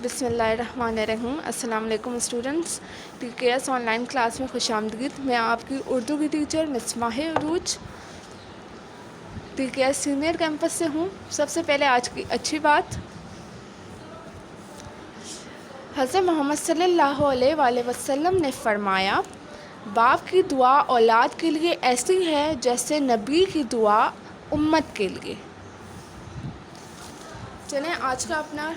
बिस्मिल्लाहिर्रहमानिर्रहीम। अस्सलाम वालेकुम स्टूडेंट्स, TKS ऑनलाइन क्लास में खुशामदीद। मैं आपकी उर्दू की टीचर मिस माहिर उरूज TKS सीनियर कैंपस से हूँ। सबसे पहले आज की अच्छी बात, हज़रत मोहम्मद सल्लल्लाहु अलैहि वसल्लम ने फ़रमाया, बाप की दुआ औलाद के लिए ऐसी है जैसे नबी की दुआ उम्मत के लिए। चलें आज का अपना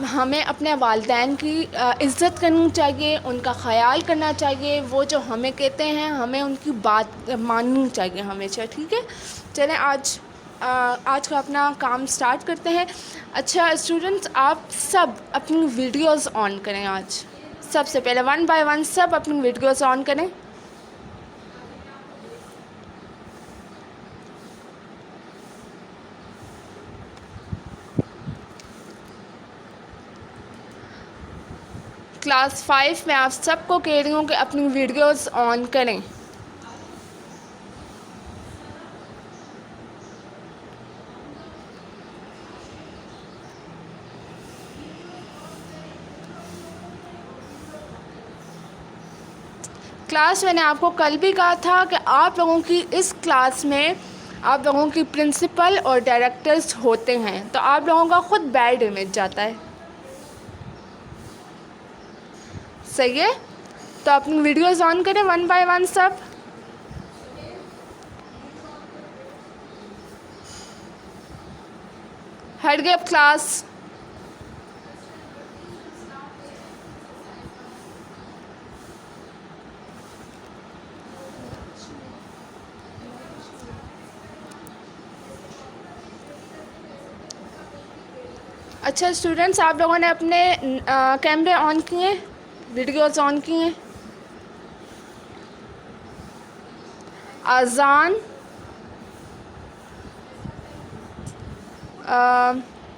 हमें अपने वालिदैन की इज़्ज़त करनी चाहिए, उनका ख़याल करना चाहिए। वो जो हमें कहते हैं हमें उनकी बात माननी चाहिए हमेशा, ठीक है। चलें आज का अपना काम स्टार्ट करते हैं। अच्छा स्टूडेंट्स, आप सब अपनी वीडियोस ऑन करें। आज सबसे पहले 1 बाय 1 सब अपनी वीडियोस ऑन करें। क्लास 5 में आप सबको कह रही हूँ कि अपनी वीडियोस ऑन करें। क्लास मैंने आपको कल भी कहा था कि आप लोगों की इस क्लास में आप लोगों की प्रिंसिपल और डायरेक्टर्स होते हैं, तो आप लोगों का खुद बैड इमेज जाता है। सही है, तो अपनी वीडियोस ऑन करें 1 बाय 1 सब। हट गए क्लास। अच्छा स्टूडेंट्स, आप लोगों ने अपने कैमरे ऑन किए, वीडियोस ऑन किए। अजान,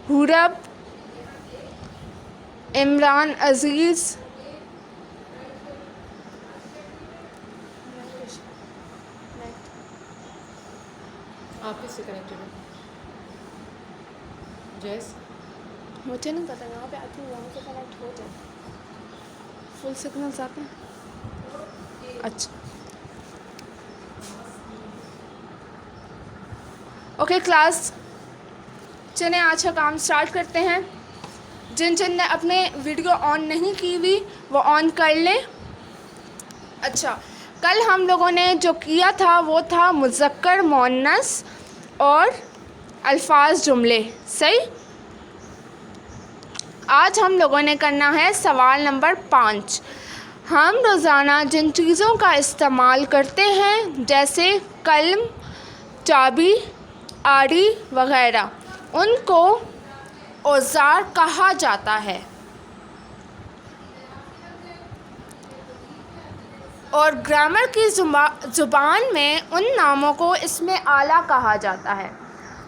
हुरब, इमरान अजीज़, आप किससे कनेक्टेड हो? जैस मुझे नहीं पता, यहाँ पे आती हूँ, वहाँ से कनेक्ट हो जाए। फुल सिग्नल्स आते हैं। अच्छा ओके क्लास, चलें आज का काम स्टार्ट करते हैं। जिन जिन ने अपने वीडियो ऑन नहीं की हुई वो ऑन कर लें। अच्छा, कल हम लोगों ने जो किया था वो था मुज़क्कर मुअन्नस और अल्फाज जुमले। सही, आज हम लोगों ने करना है सवाल नंबर 5। हम रोज़ाना जिन चीज़ों का इस्तेमाल करते हैं जैसे कलम, चाबी, आरी वगैरह, उनको औज़ार कहा जाता है। और ग्रामर की ज़ुबान में उन नामों को इसमें आला कहा जाता है।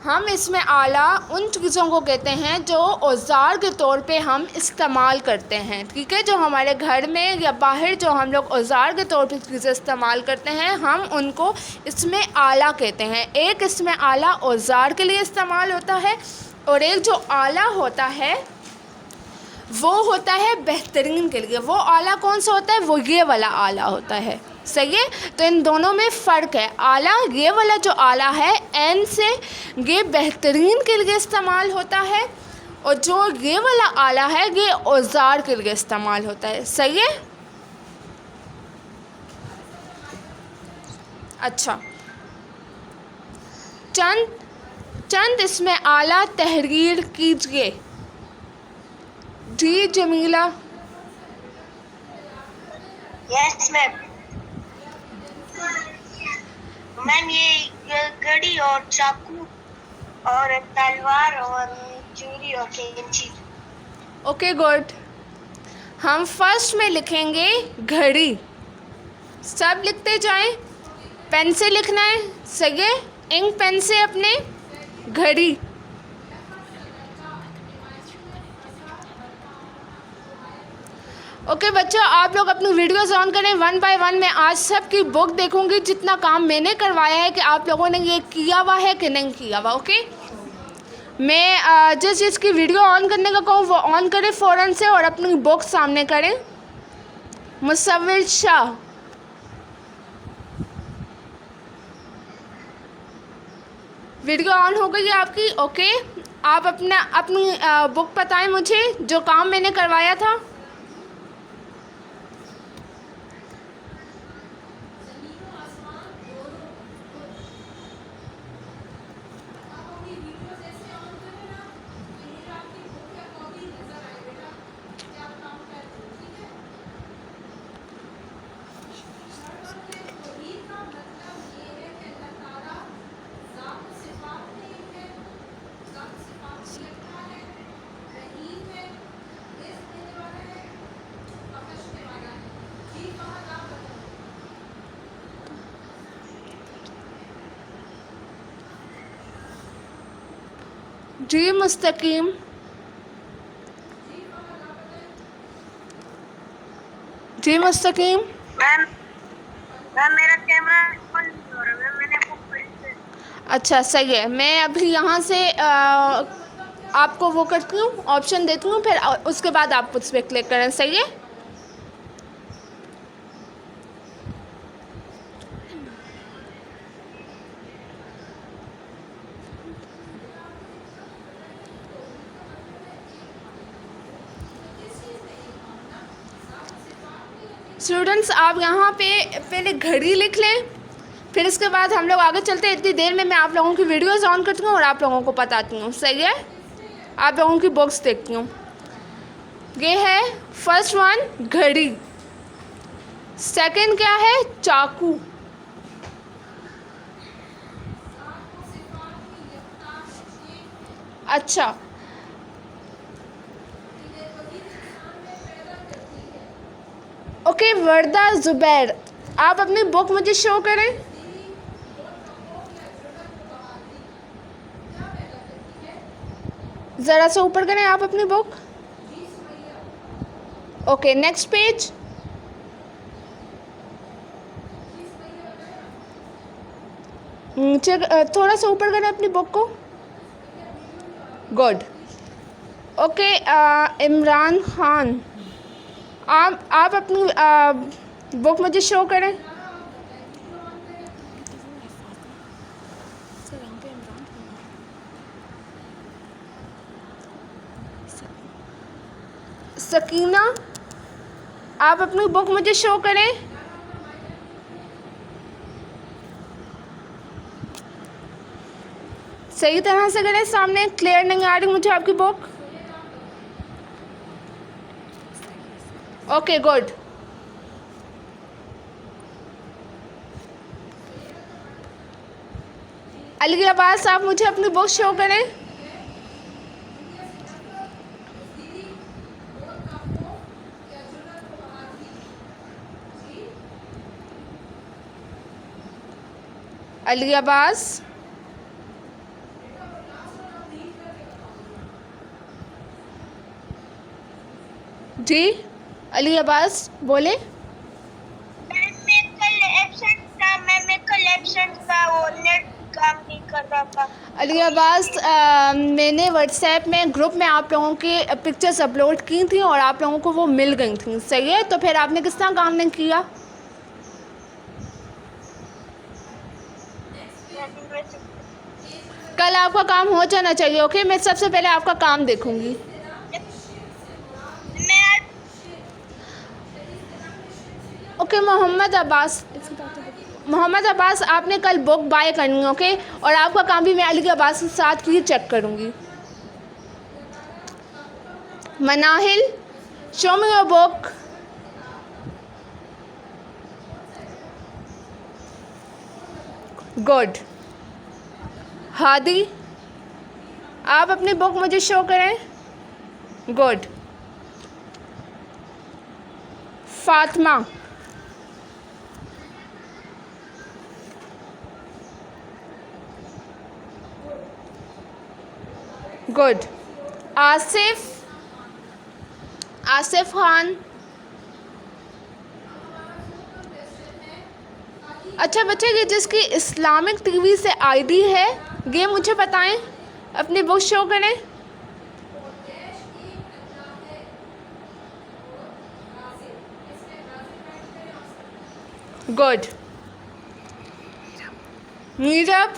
हम इसमें आला उन चीज़ों को कहते हैं जो औज़ार के तौर पे हम इस्तेमाल करते हैं, ठीक है। जो हमारे घर में या बाहर जो हम लोग औज़ार के तौर पे चीज़ें इस्तेमाल करते हैं हम उनको इसमें आला कहते हैं। एक इसमें आला औज़ार के लिए इस्तेमाल होता है और एक जो आला होता है वो होता है बेहतरीन के लिए। वो आला कौन सा होता है? वो ये वाला आला होता है। सही है, तो इन दोनों में फ़र्क है। आला, ये वाला जो आला है एन से, ये बेहतरीन के लिए इस्तेमाल होता है, और जो ये वाला आला है ये औज़ार के लिए इस्तेमाल होता है। सही है। अच्छा, चंद इसमें आला तहरीर कीजिए। जी जमीला। Yes ma'am. मैम ये घड़ी और चाकू और तलवार और चूड़ी और कैंची। Okay good. हम फर्स्ट में लिखेंगे घड़ी। सब लिखते जाएं, पेन से लिखना है। सही है, इंक पेन से अपने घड़ी। ओके बच्चों, आप लोग अपनी वीडियोस ऑन करें। 1 बाय 1 मैं आज सबकी बुक देखूंगी, जितना काम मैंने करवाया है कि आप लोगों ने ये किया हुआ है कि नहीं किया हुआ। ओके, मैं जिस चीज़ की वीडियो ऑन करने का कहूँ वो ऑन करें फ़ौरन से और अपनी बुक सामने करें। मुसव्विर शाह, वीडियो ऑन हो गई है आपकी। ओके, आप अपनी बुक बताएं मुझे, जो काम मैंने करवाया था। जी मुस्तकीम, जी मुस्तकीम। मैम मेरा कैमरा ऑन नहीं हो रहा मैम, मैंने बुक पढ़ी थी। अच्छा सही है, मैं अभी यहाँ से आपको वो करती हूँ, ऑप्शन देती हूँ, फिर उसके बाद आप उस पर क्लिक करें। सही है। स्टूडेंट्स, आप यहाँ पे पहले घड़ी लिख लें, फिर इसके बाद हम लोग आगे चलते हैं। इतनी देर में मैं आप लोगों की वीडियोस ऑन करती हूँ और आप लोगों को बताती हूँ। सही है, आप लोगों की बुक्स देखती हूँ। ये है फर्स्ट वन घड़ी, सेकंड क्या है चाकू, अच्छा ओके वर्दा ज़ुबैर। आप अपनी बुक मुझे शो करें। ज़रा सा ऊपर करें आप अपनी बुक। Okay, next page. नीचे थोड़ा सा ऊपर करें अपनी बुक को। गुड। ओके, इमरान खान, आप अपनी बुक मुझे शो करें। सकीना, आप अपनी बुक मुझे शो करें। सही तरह से करें, सामने क्लियर नहीं आ रही मुझे आपकी book. Okay good. Ali Abbas, आप मुझे अपनी बुक शो करें। अली अब्बास, जी अली अब्बास बोले। वो नेट काम नहीं कर रहा था। अली अब्बास, मैंने व्हाट्सएप में ग्रुप में आप लोगों के पिक्चर्स अपलोड की थी और आप लोगों को वो मिल गई थी। सही है, तो फिर आपने किस तरह काम नहीं किया। कल आपका काम हो जाना चाहिए। ओके, मैं सबसे पहले आपका काम देखूंगी। ओके मोहम्मद अब्बास, आपने कल बुक बाय करनी है। ओके, और आपका काम भी मैं अली अब्बास के साथ ही चेक करूंगी। Manahil, show me your book. Good. Hadi, आप अपनी बुक मुझे शो करें। गुड। फातिमा, गुड। आसिफ खान, अच्छा बच्चे, ये जिसकी इस्लामिक टीवी से आईडी है, ये मुझे बताएं, अपनी बुक शो करें। गुड। मीरब,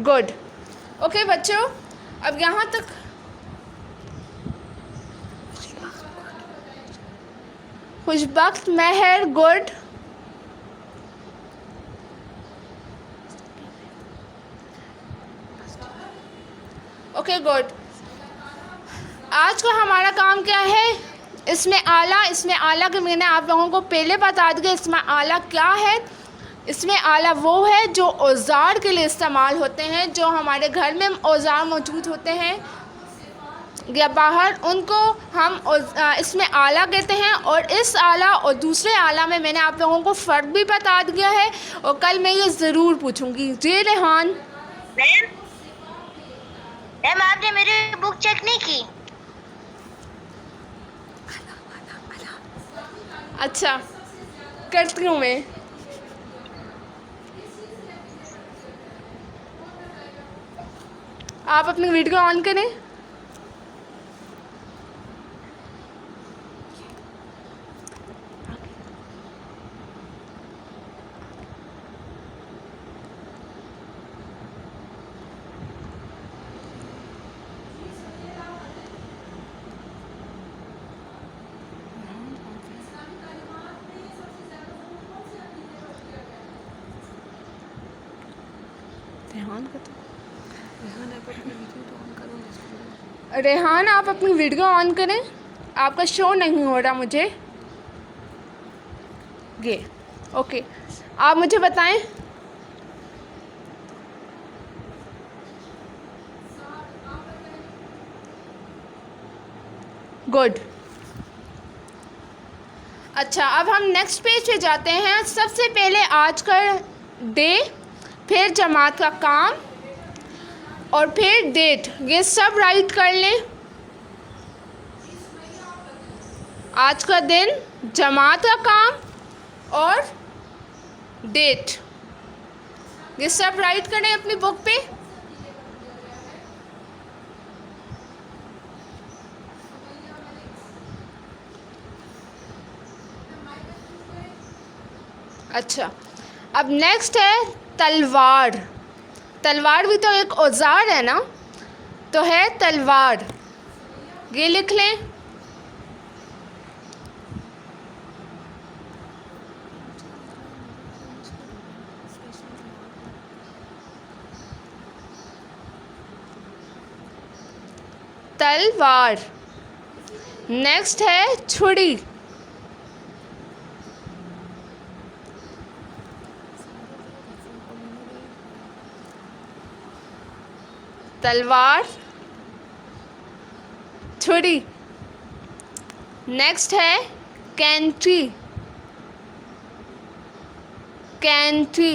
गुड। ओके बच्चों, अब यहाँ तक खुशबख्त, महर, गुड। Okay good. आज का हमारा काम क्या है? इसमें आला के मैंने आप लोगों को पहले बता दिया। इसमें आला क्या है? इसमें आला वो है जो औज़ार के लिए इस्तेमाल होते हैं, जो हमारे घर में औज़ार मौजूद होते हैं या बाहर, उनको हम इसमें आला कहते हैं। और इस आला और दूसरे आला में मैंने आप लोगों को फ़र्क भी बता दिया है, और कल मैं ये ज़रूर पूछूंगी। जी रेहान। मैम आपने मेरी बुक चेक नहीं की? अच्छा, करती हूँ मैं। आप अपनी वीडियो ऑन करें। रेहान, आप अपनी वीडियो ऑन करें। आपका शो नहीं हो रहा मुझे ये। ओके, आप मुझे बताएं। गुड। अच्छा, अब हम नेक्स्ट पेज पे जाते हैं। सबसे पहले आज का डे, फिर जमात का काम, और फिर डेट। ये सब राइट कर लें। आज का दिन, जमात का काम और डेट, ये सब राइट करें अपनी बुक पे। अच्छा, अब नेक्स्ट है तलवार। तलवार भी तो एक औज़ार है ना, तो है तलवार। ये लिख लें। तलवार। नेक्स्ट है छुरी। तलवार, छुरी। नेक्स्ट है कैंची। कैंची।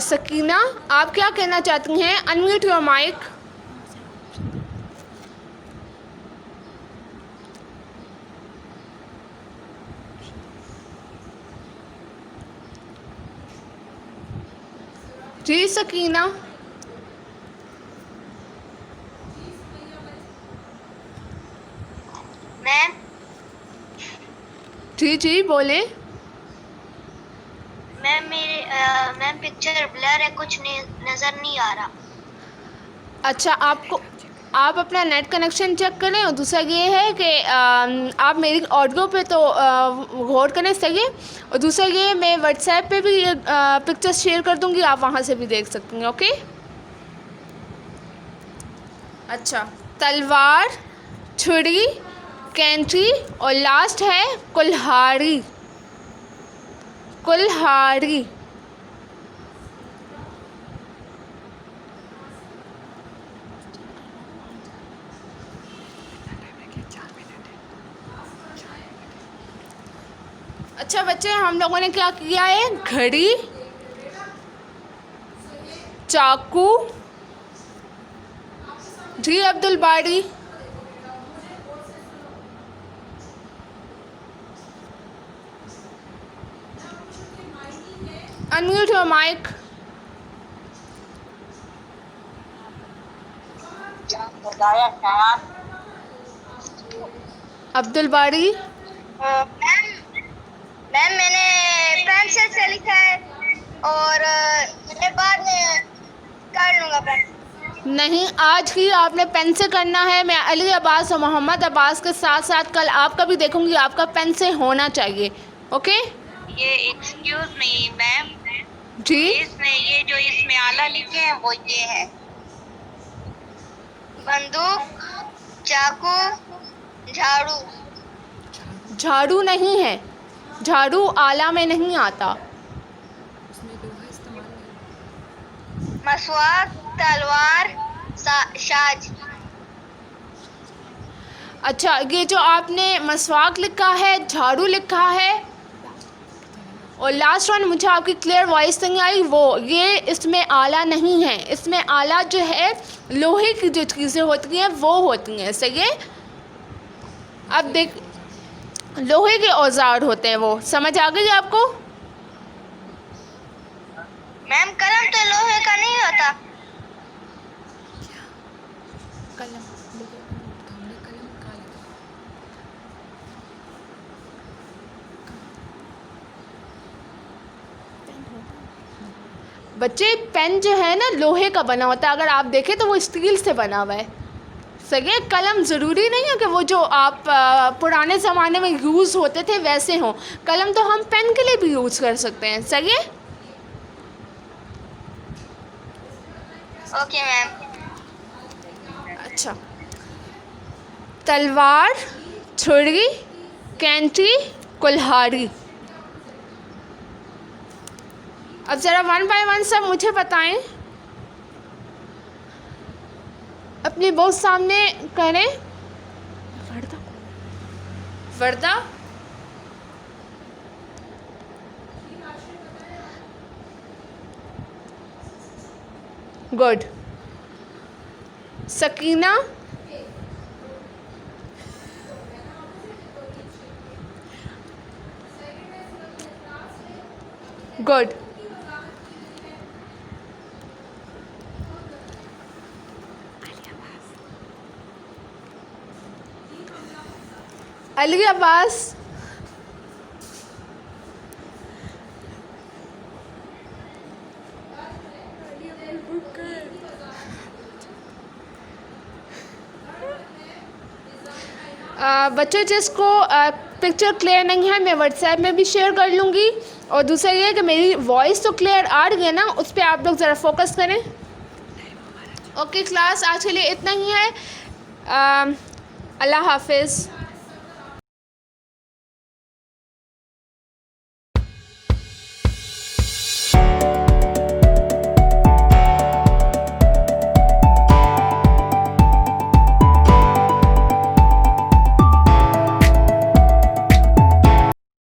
सकीना, आप क्या कहना चाहती हैं? Unmute your mic. जी सकीना। मैम जी बोले। मैम पिक्चर ब्लर है, कुछ नहीं नजर नहीं आ रहा। अच्छा, आप अपना नेट कनेक्शन चेक करें, और दूसरा ये है कि आप मेरी ऑडियो पे तो गौर करें, सही है। और दूसरा ये मैं व्हाट्सएप पे भी ये पिक्चर्स शेयर कर दूँगी, आप वहाँ से भी देख सकती हैं। ओके। अच्छा, तलवार, छुरी, कैंची और लास्ट है कुल्हाड़ी। कुल्हाड़ी। अच्छा बच्चे, हम लोगों ने क्या किया है? घड़ी, चाकू, जी अब्दुल बारी, अनम्यूट योर माइक। अब्दुल बारी। मैम मैंने पेंसिल से लिखा है और मैं बाद में कर लूँगा पेन। नहीं, आज ही आपने पेन से करना है। मैं अली अब्बास और मोहम्मद अब्बास के साथ साथ कल आपका भी देखूंगी, आपका पेन से होना चाहिए। ओके। ये एक्सक्यूज मी मैम जी। इसमें ये जो इसमें आला लिखे हैं वो ये है बंदूक, चाकू, झाड़ू। झाड़ू नहीं है, झाड़ू आला में नहीं आता। उसमें लोहा इस्तेमाल नहीं। मसवाक, तलवार, साज। अच्छा, ये जो आपने मसवाक लिखा है, झाड़ू लिखा है और लास्ट वन मुझे आपकी क्लियर वॉइस नहीं आई, वो ये इसमें आला नहीं है। इसमें आला जो है लोहे की जो चीज़ें होती हैं वो होती हैं, सही है। अब देख, लोहे के औजार होते हैं वो, समझ आ गई आपको? मैम कलम तो लोहे का नहीं होता। कलम, हमने कलम काले का। बच्चे, पेन जो है ना लोहे का बना होता है, अगर आप देखें तो वो स्टील से बना हुआ है, सही है। कलम ज़रूरी नहीं है कि वो जो आप पुराने ज़माने में यूज़ होते थे वैसे हों। कलम तो हम पेन के लिए भी यूज़ कर सकते हैं, सही है। Okay ma'am. अच्छा, तलवार, छुरी, कैंची, कुल्हाड़ी। अब ज़रा वन बाय वन सब मुझे बताएं, अपनी बहुत सामने करें। वर्दा, वर्दा, गुड। सकीना, गुड। अली अब्बास, बच्चों जिसको पिक्चर क्लियर नहीं है मैं व्हाट्सएप में भी शेयर कर लूँगी। और दूसरा ये है कि मेरी वॉइस तो क्लियर आ रही है ना, उस पर आप लोग ज़रा फोकस करें। ओके क्लास, आज के लिए इतना ही है। अल्लाह हाफिज़।